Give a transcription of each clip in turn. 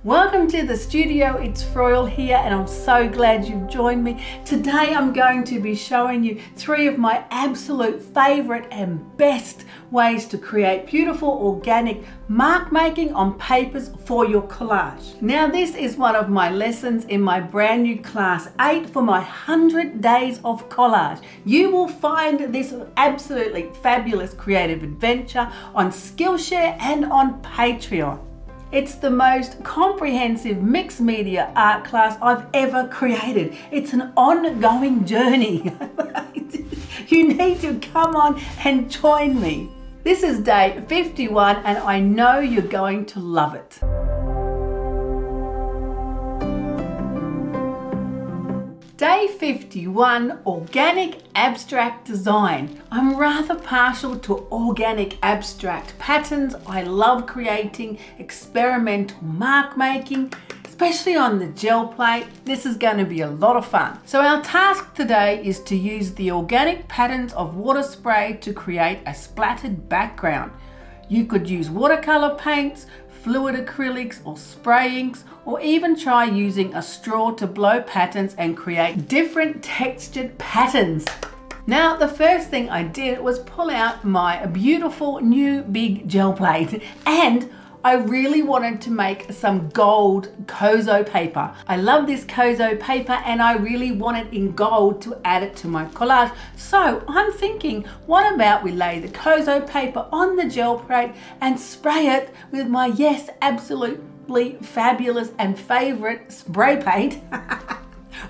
Welcome to the studio, it's Froyle here and I'm so glad you've joined me. Today I'm going to be showing you 3 of my absolute favourite and best ways to create beautiful organic mark making on papers for your collage. Now this is one of my lessons in my brand new class 8 for my 100 days of collage. You will find this absolutely fabulous creative adventure on Skillshare and on Patreon. It's the most comprehensive mixed media art class I've ever created. It's an ongoing journey. You need to come on and join me. This is day 51 and I know you're going to love it. Day 51, Organic Abstract Design. I'm rather partial to organic abstract patterns. I love creating experimental mark making, especially on the gel plate. This is going to be a lot of fun. So our task today is to use the organic patterns of water spray to create a splattered background. You could use watercolor paints, fluid acrylics or spray inks, or even try using a straw to blow patterns and create different textured patterns. Now the first thing I did was pull out my beautiful new big gel plate, and I really wanted to make some gold Kozo paper. I love this Kozo paper and I really want it in gold to add it to my collage. So I'm thinking, what about we lay the Kozo paper on the gel plate and spray it with my, yes, absolutely fabulous and favorite spray paint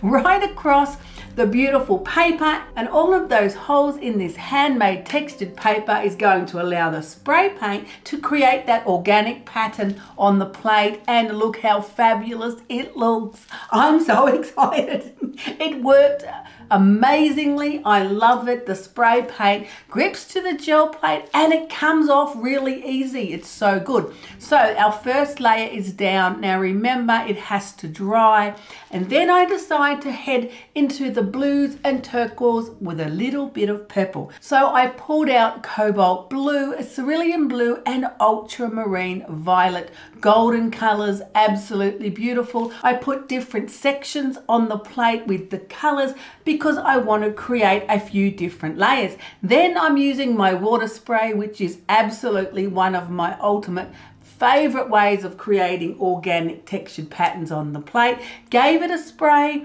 right across the beautiful paper, and all of those holes in this handmade textured paper is going to allow the spray paint to create that organic pattern on the plate, and look how fabulous it looks. I'm so excited. It worked amazingly. I love it. The spray paint grips to the gel plate and it comes off really easy. It's so good. So our first layer is down. Now remember, it has to dry, and then I decide to head into the blues and turquoise with a little bit of purple. So I pulled out cobalt blue, cerulean blue and ultramarine violet, golden colors, absolutely beautiful. I put different sections on the plate with the colors because I want to create a few different layers. Then I'm using my water spray, which is absolutely one of my ultimate favorite ways of creating organic textured patterns on the plate. Gave it a spray.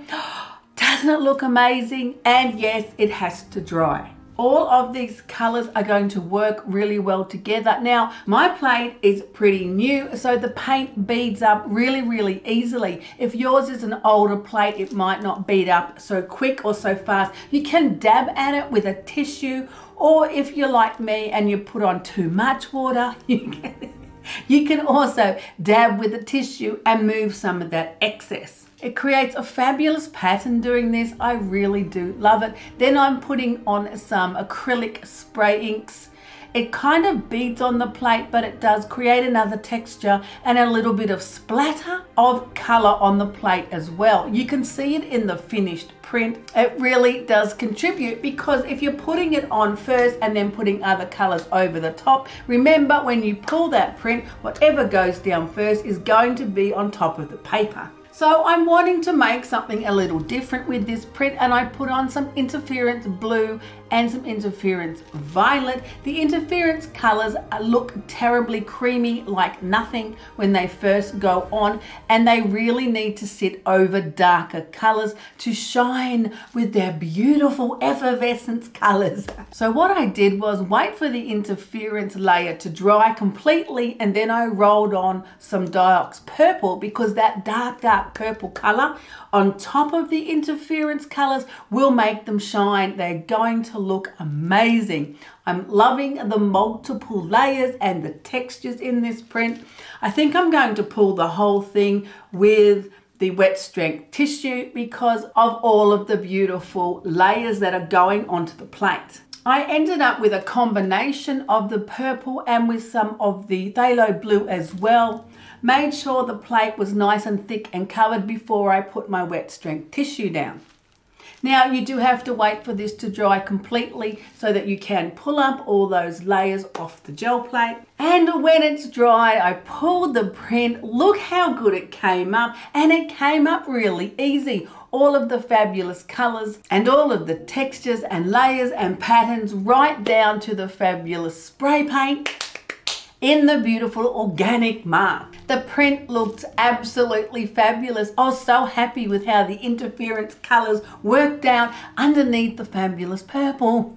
Doesn't it look amazing? And yes, it has to dry. All of these colors are going to work really well together. Now, my plate is pretty new, so the paint beads up really easily. If yours is an older plate, it might not bead up so quick or so fast. You can dab at it with a tissue, or if you're like me and you put on too much water, you can also dab with a tissue and move some of that excess. It creates a fabulous pattern doing this. I really do love it. Then I'm putting on some acrylic spray inks. It kind of beads on the plate, but it does create another texture and a little bit of splatter of color on the plate as well. You can see it in the finished print. It really does contribute, because if you're putting it on first and then putting other colors over the top, remember when you pull that print, whatever goes down first is going to be on top of the paper. So I'm wanting to make something a little different with this print, and I put on some interference blue and some interference violet. The interference colors look terribly creamy, like nothing when they first go on, and they really need to sit over darker colors to shine with their beautiful effervescence colors. So what I did was wait for the interference layer to dry completely, and then I rolled on some Diox purple, because that dark purple color on top of the interference colors will make them shine. They're going to look amazing. I'm loving the multiple layers and the textures in this print. I think I'm going to pull the whole thing with the wet strength tissue because of all of the beautiful layers that are going onto the plate. I ended up with a combination of the purple and with some of the phthalo blue as well. Made sure the plate was nice and thick and covered before I put my wet strength tissue down. Now you do have to wait for this to dry completely so that you can pull up all those layers off the gel plate. And when it's dry, I pulled the print. Look how good it came up, and it came up really easy. All of the fabulous colors and all of the textures and layers and patterns right down to the fabulous spray paint in the beautiful organic mark. The print looked absolutely fabulous. I was so happy with how the interference colors worked out underneath the fabulous purple.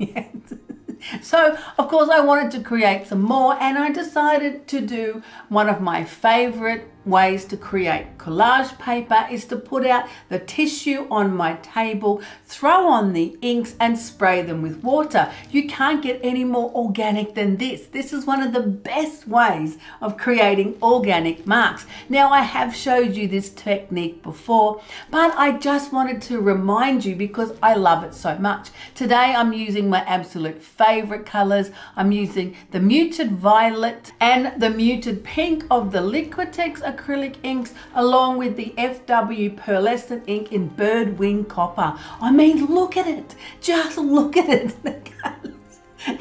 So of course I wanted to create some more, and I decided to do one of my favorite ways to create collage paper is to put out the tissue on my table, throw on the inks and spray them with water. You can't get any more organic than this. This is one of the best ways of creating organic marks. Now I have showed you this technique before, but I just wanted to remind you because I love it so much. Today I'm using my absolute favorite colors. I'm using the muted violet and the muted pink of the Liquitex acrylic inks, along with the FW pearlescent ink in bird wing copper. I mean, look at it. Just look at it.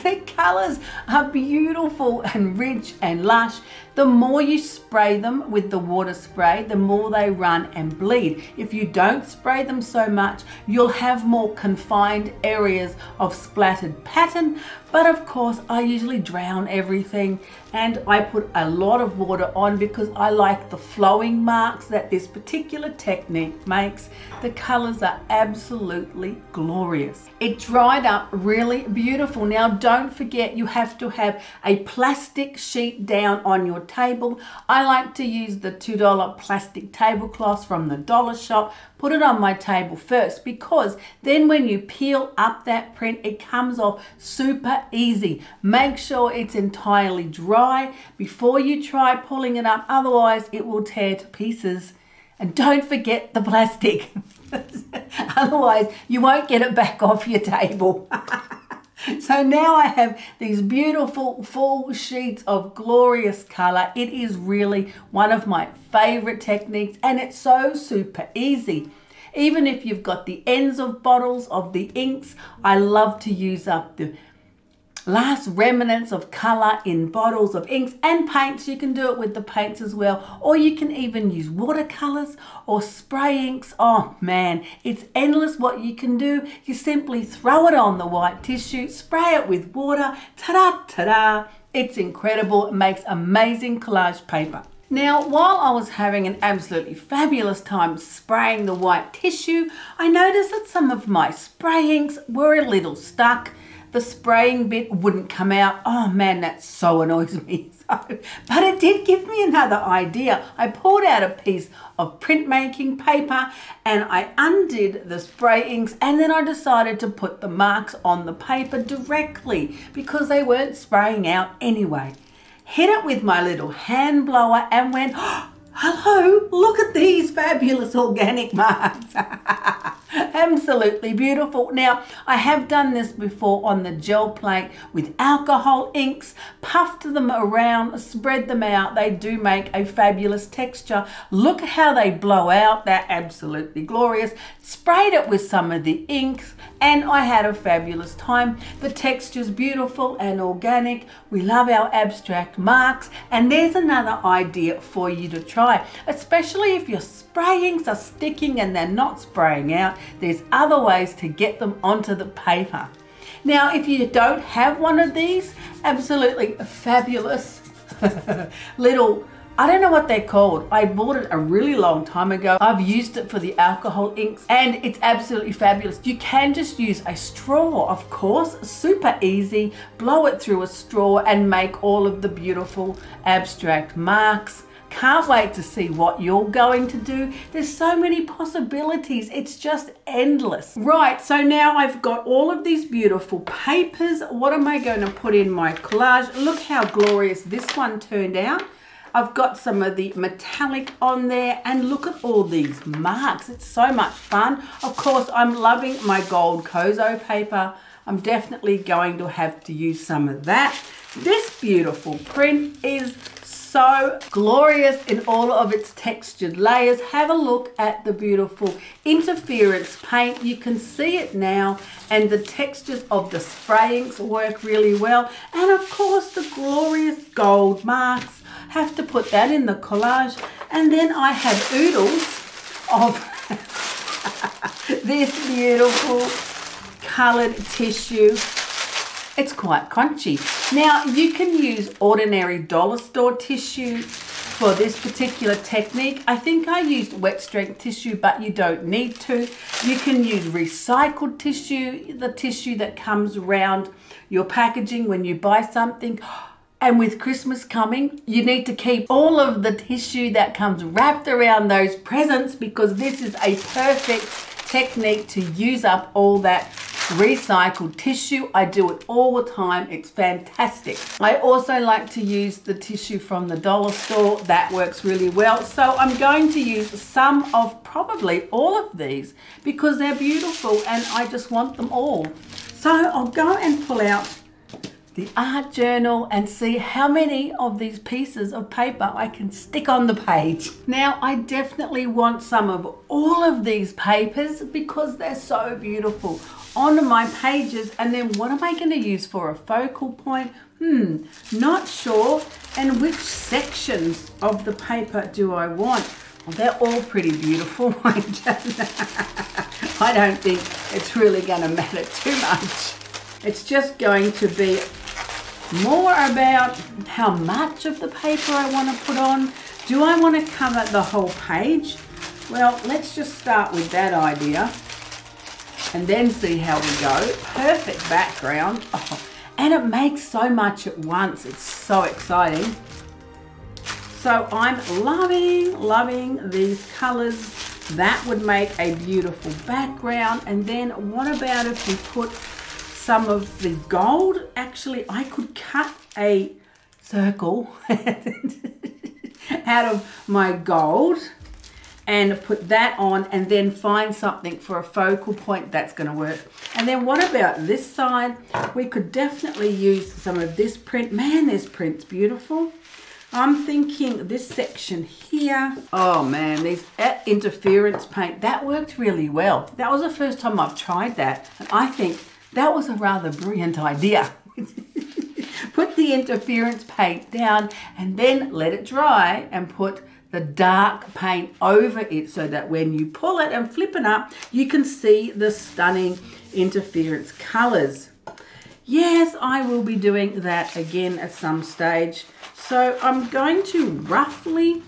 The colors are beautiful and rich and lush. The more you spray them with the water spray, the more they run and bleed. If you don't spray them so much, you'll have more confined areas of splattered pattern. But of course, I usually drown everything, and I put a lot of water on because I like the flowing marks that this particular technique makes. The colors are absolutely glorious. It dried up really beautiful. Now don't forget, you have to have a plastic sheet down on your table. I like to use the $2 plastic tablecloths from the dollar shop. Put it on my table first, because then when you peel up that print, it comes off super easy. Make sure it's entirely dry before you try pulling it up, otherwise it will tear to pieces. And don't forget the plastic, otherwise you won't get it back off your table. So now I have these beautiful full sheets of glorious color. It is really one of my favorite techniques, and it's so super easy. Even if you've got the ends of bottles of the inks, I love to use up the last remnants of color in bottles of inks and paints. You can do it with the paints as well, or you can even use watercolors or spray inks. Oh man, it's endless what you can do. You simply throw it on the white tissue, spray it with water, ta-da, ta-da. It's incredible. It makes amazing collage paper. Now, while I was having an absolutely fabulous time spraying the white tissue, I noticed that some of my spray inks were a little stuck. The spraying bit wouldn't come out. Oh man, that so annoys me. But it did give me another idea. I pulled out a piece of printmaking paper and I undid the spray inks, and then I decided to put the marks on the paper directly because they weren't spraying out anyway. Hit it with my little hand blower and went, oh, hello, look at these fabulous organic marks. Absolutely beautiful. Now, I have done this before on the gel plate with alcohol inks, puffed them around, spread them out. They do make a fabulous texture. Look at how they blow out. They're absolutely glorious. Sprayed it with some of the inks and I had a fabulous time. The texture's beautiful and organic. We love our abstract marks, and there's another idea for you to try, especially if your spray inks are sticking and they're not spraying out. There's other ways to get them onto the paper. Now, if you don't have one of these absolutely fabulous little, I don't know what they're called. I bought it a really long time ago. I've used it for the alcohol inks and it's absolutely fabulous. You can just use a straw, of course, super easy. Blow it through a straw and make all of the beautiful abstract marks. Can't wait to see what you're going to do. There's so many possibilities. It's just endless. Right, so now I've got all of these beautiful papers. What am I going to put in my collage? Look how glorious this one turned out. I've got some of the metallic on there, and look at all these marks. It's so much fun. Of course, I'm loving my gold Kozo paper. I'm definitely going to have to use some of that. This beautiful print is so glorious in all of its textured layers. Have a look at the beautiful interference paint. You can see it now, and the textures of the sprayings work really well. And of course, the glorious gold marks. Have to put that in the collage. And then I have oodles of this beautiful coloured tissue. It's quite crunchy. Now, you can use ordinary dollar store tissue for this particular technique. I think I used wet strength tissue, but you don't need to. You can use recycled tissue, the tissue that comes around your packaging when you buy something. And with Christmas coming, you need to keep all of the tissue that comes wrapped around those presents, because this is a perfect technique to use up all that recycled tissue. I do it all the time. It's fantastic. I also like to use the tissue from the dollar store. That works really well. So I'm going to use some of probably all of these because they're beautiful and I just want them all. So I'll go and pull out the art journal and see how many of these pieces of paper I can stick on the page. Now, I definitely want some of all of these papers because they're so beautiful on my pages. And then what am I going to use for a focal point? Not sure. And which sections of the paper do I want? Well, they're all pretty beautiful. I don't think it's really going to matter too much. It's just going to be more about how much of the paper I want to put on. Do I want to cover the whole page? Well, let's just start with that idea and then see how we go. Perfect background. Oh, and it makes so much at once. It's so exciting. So I'm loving these colors. That would make a beautiful background. And then what about if we put some of the gold? Actually, I could cut a circle out of my gold and put that on and then find something for a focal point that's going to work. And then what about this side? We could definitely use some of this print. Man, this print's beautiful. I'm thinking this section here. Oh man, these interference paint, that worked really well. That was the first time I've tried that. And I think that was a rather brilliant idea. Put the interference paint down and then let it dry and put the dark paint over it so that when you pull it and flip it up, you can see the stunning interference colors. Yes, I will be doing that again at some stage. So I'm going to roughly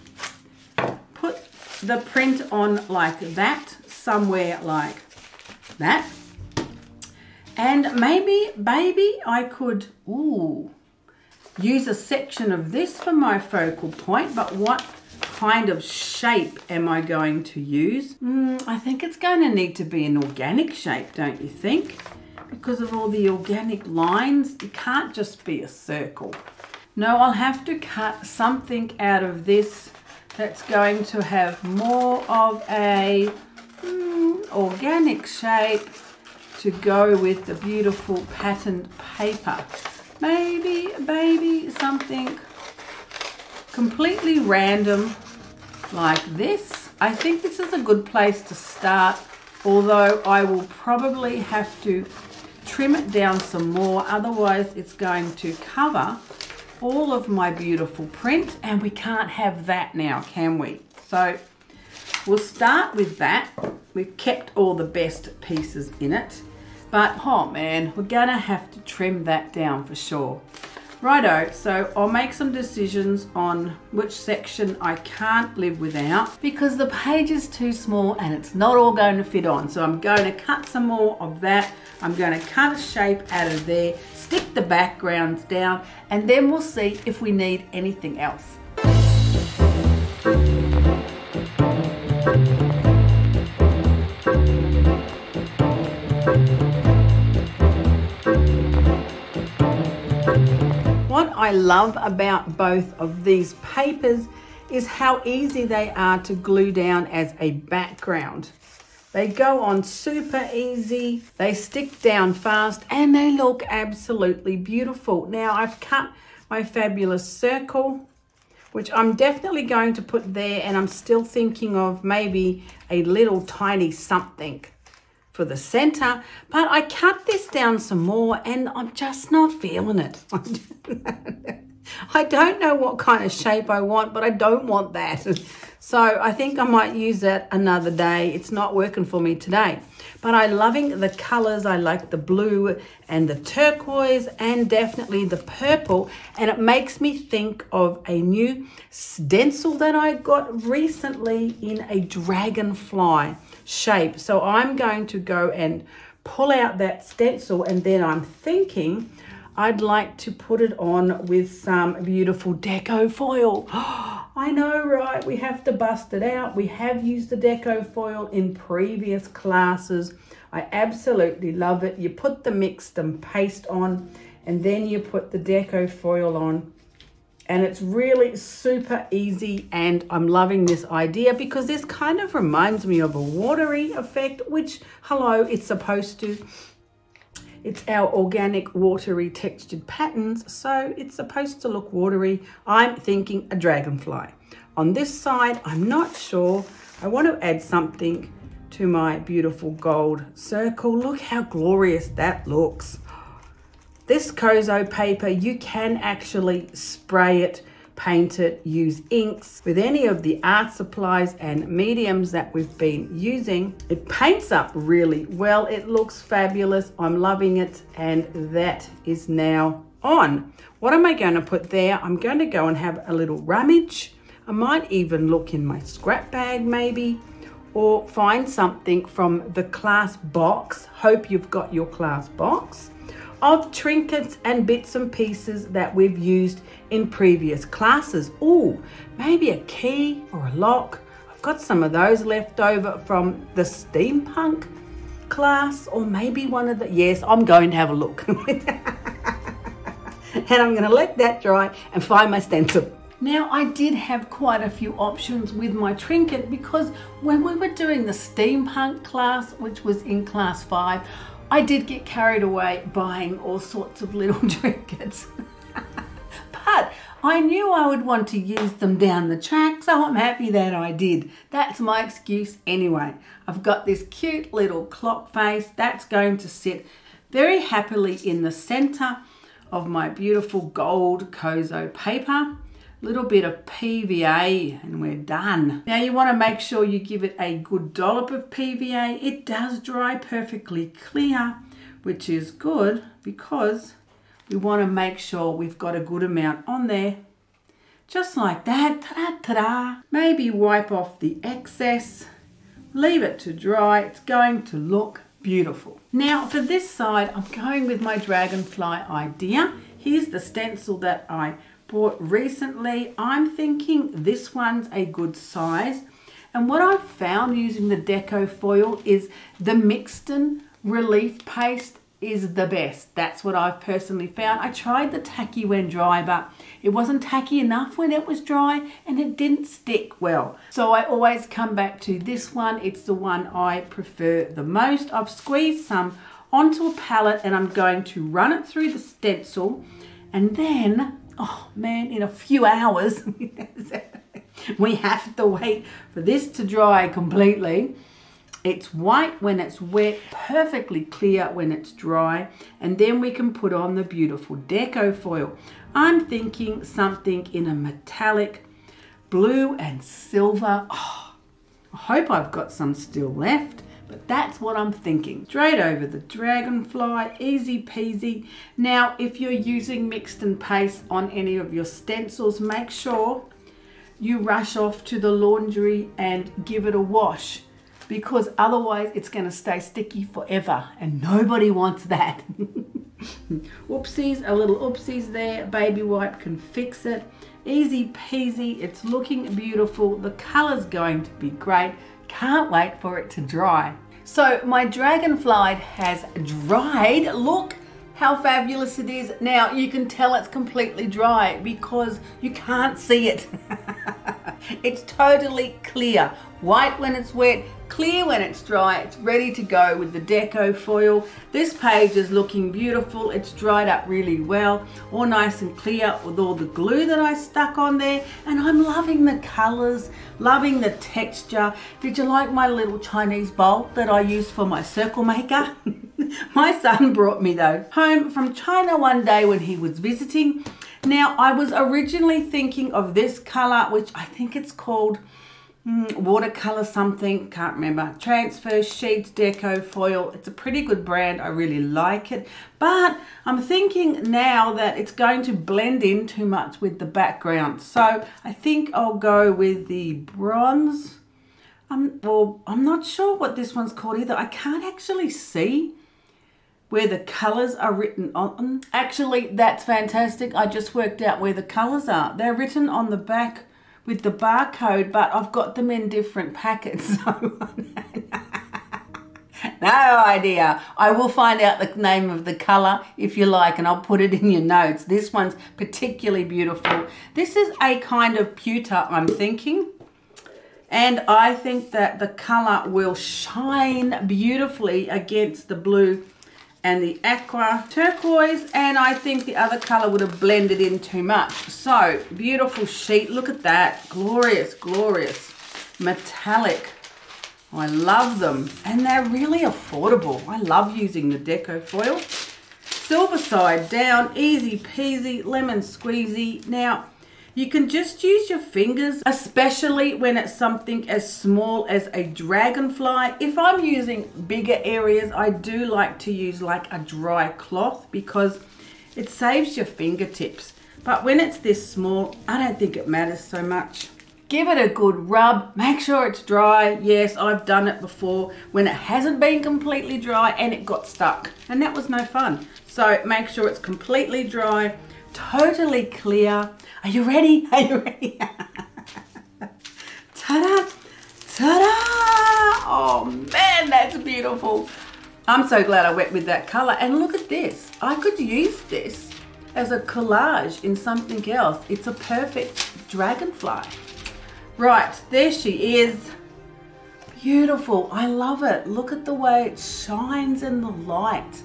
put the print on like that, somewhere like that. And maybe I could use a section of this for my focal point, but what kind of shape am I going to use? I think it's going to need to be an organic shape, don't you think? Because of all the organic lines, it can't just be a circle. No, I'll have to cut something out of this that's going to have more of a organic shape to go with the beautiful patterned paper. Maybe something completely random like this. I think this is a good place to start, although I will probably have to trim it down some more, otherwise it's going to cover all of my beautiful print, and we can't have that now, can we? So we'll start with that. We've kept all the best pieces in it, but oh man, we're gonna have to trim that down for sure. Righto, so I'll make some decisions on which section I can't live without because the page is too small and it's not all going to fit on. So I'm going to cut some more of that. I'm going to cut a shape out of there, stick the backgrounds down, and then we'll see if we need anything else. What I love about both of these papers is how easy they are to glue down as a background. They go on super easy, they stick down fast, and they look absolutely beautiful. Now I've cut my fabulous circle which I'm definitely going to put there, and I'm still thinking of maybe a little tiny something for the center, but I cut this down some more and I'm just not feeling it. I don't know what kind of shape I want, but I don't want that. So I think I might use that another day. It's not working for me today. But I'm loving the colors. I like the blue and the turquoise and definitely the purple. And it makes me think of a new stencil that I got recently in a dragonfly shape. So I'm going to go and pull out that stencil, and then I'm thinking I'd like to put it on with some beautiful deco foil. I know, right? We have to bust it out. We have used the deco foil in previous classes. I absolutely love it. You put the mixed and paste on, and then you put the deco foil on. And it's really super easy, and I'm loving this idea because this kind of reminds me of a watery effect, which, hello, it's supposed to. It's our organic watery textured patterns, so it's supposed to look watery. I'm thinking a dragonfly. On this side, I'm not sure. I want to add something to my beautiful gold circle. Look how glorious that looks. This Kozo paper, you can actually spray it, paint it, use inks with any of the art supplies and mediums that we've been using. It paints up really well. It looks fabulous. I'm loving it, and that is now on. What am I going to put there? I'm going to go and have a little rummage. I might even look in my scrap bag maybe, or find something from the class box. Hope you've got your class box of trinkets and bits and pieces that we've used in previous classes. Oh, maybe a key or a lock. I've got some of those left over from the steampunk class, or maybe one of the, yes, I'm going to have a look. And I'm going to let that dry and find my stencil. Now, I did have quite a few options with my trinket because when we were doing the steampunk class, which was in class 5, I did get carried away buying all sorts of little trinkets. But I knew I would want to use them down the track, so I'm happy that I did. That's my excuse anyway. I've got this cute little clock face that's going to sit very happily in the center of my beautiful gold Kozo paper. Little bit of PVA and we're done. Now you want to make sure you give it a good dollop of PVA. It does dry perfectly clear, which is good because we want to make sure we've got a good amount on there. Just like that, ta-da, ta-da. Maybe wipe off the excess, leave it to dry. It's going to look beautiful. Now for this side, I'm going with my dragonfly idea. Here's the stencil that I bought recently. I'm thinking this one's a good size, and what I've found using the deco foil is the mixed and relief paste is the best. That's what I've personally found. I tried the tacky when dry, but it wasn't tacky enough when it was dry and it didn't stick well. So I always come back to this one. It's the one I prefer the most. I've squeezed some onto a palette and I'm going to run it through the stencil, and then oh man, in a few hours, we have to wait for this to dry completely. It's white when it's wet, perfectly clear when it's dry, and then we can put on the beautiful deco foil. I'm thinking something in a metallic blue and silver. Oh, I hope I've got some still left. But that's what I'm thinking. Straight over the dragonfly, easy peasy. Now, if you're using mixed and paste on any of your stencils, make sure you rush off to the laundry and give it a wash, because otherwise it's going to stay sticky forever and nobody wants that. Oopsies, a little oopsies there. Baby wipe can fix it. Easy peasy. It's looking beautiful. The color's going to be great. Can't wait for it to dry. So my dragonfly has dried. Look how fabulous it is. Now you can tell it's completely dry because you can't see it. It's totally clear. White when it's wet, clear when it's dry. It's ready to go with the deco foil. This page is looking beautiful. It's dried up really well, all nice and clear with all the glue that I stuck on there. And I'm loving the colors, loving the texture. Did you like my little Chinese bowl that I used for my circle maker? My son brought me though home from China one day when he was visiting. Now, I was originally thinking of this color, which I think it's called watercolor something, can't remember. Transfer Sheets Deco Foil. It's a pretty good brand. I really like it. But I'm thinking now that it's going to blend in too much with the background. So I think I'll go with the bronze. Well, I'm not sure what this one's called either. I can't actually see where the colors are written on. Actually, that's fantastic. I just worked out where the colors are. They're written on the back with the barcode, but I've got them in different packets. So no idea. I will find out the name of the color if you like, and I'll put it in your notes. This one's particularly beautiful. This is a kind of pewter, I'm thinking. And I think that the color will shine beautifully against the blue and the aqua turquoise, and I think the other color would have blended in too much. So, beautiful sheet. Look at that. Glorious, glorious. Metallic. I love them. And they're really affordable. I love using the deco foil. Silver side down. Easy peasy. Lemon squeezy. Now, you can just use your fingers, especially when it's something as small as a dragonfly. If I'm using bigger areas, I do like to use like a dry cloth because it saves your fingertips. But when it's this small, I don't think it matters so much. Give it a good rub. Make sure it's dry. Yes, I've done it before when it hasn't been completely dry and it got stuck. And that was no fun. So make sure it's completely dry, totally clear. Are you ready? Are you ready? Ta-da! Ta-da! Oh man, that's beautiful. I'm so glad I went with that color. And look at this. I could use this as a collage in something else. It's a perfect dragonfly. Right, there she is. Beautiful. I love it. Look at the way it shines in the light.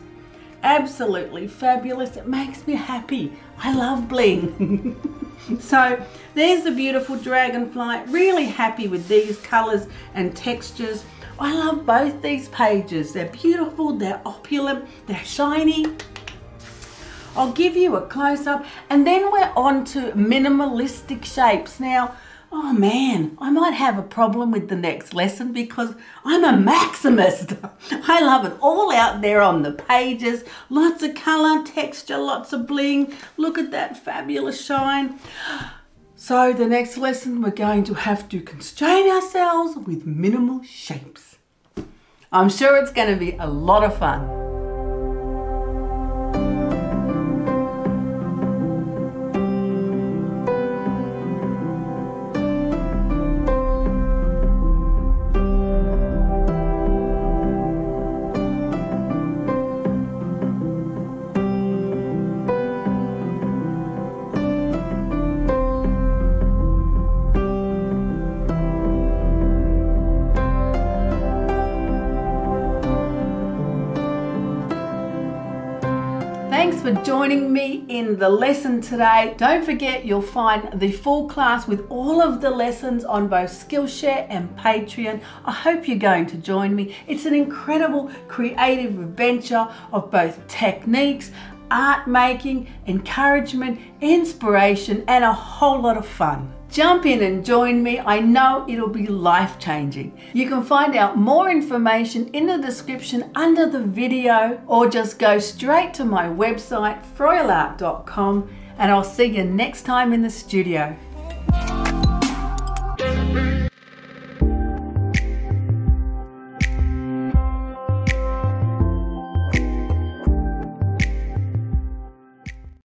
Absolutely fabulous. It makes me happy. I love bling. So there's the beautiful dragonfly. Really happy with these colors and textures. I love both these pages. They're beautiful, they're opulent, they're shiny. I'll give you a close-up, and then we're on to minimalistic shapes. Now, oh man, I might have a problem with the next lesson because I'm a maximist. I love it all out there on the pages. Lots of color, texture, lots of bling. Look at that fabulous shine. So the next lesson, we're going to have to constrain ourselves with minimal shapes. I'm sure it's going to be a lot of fun. Thanks for joining me in the lesson today. Don't forget, you'll find the full class with all of the lessons on both Skillshare and Patreon. I hope you're going to join me. It's an incredible creative adventure of both techniques, art making, encouragement, inspiration, and a whole lot of fun. Jump in and join me. I know it'll be life-changing. You can find out more information in the description under the video, or just go straight to my website, froyalart.com, and I'll see you next time in the studio.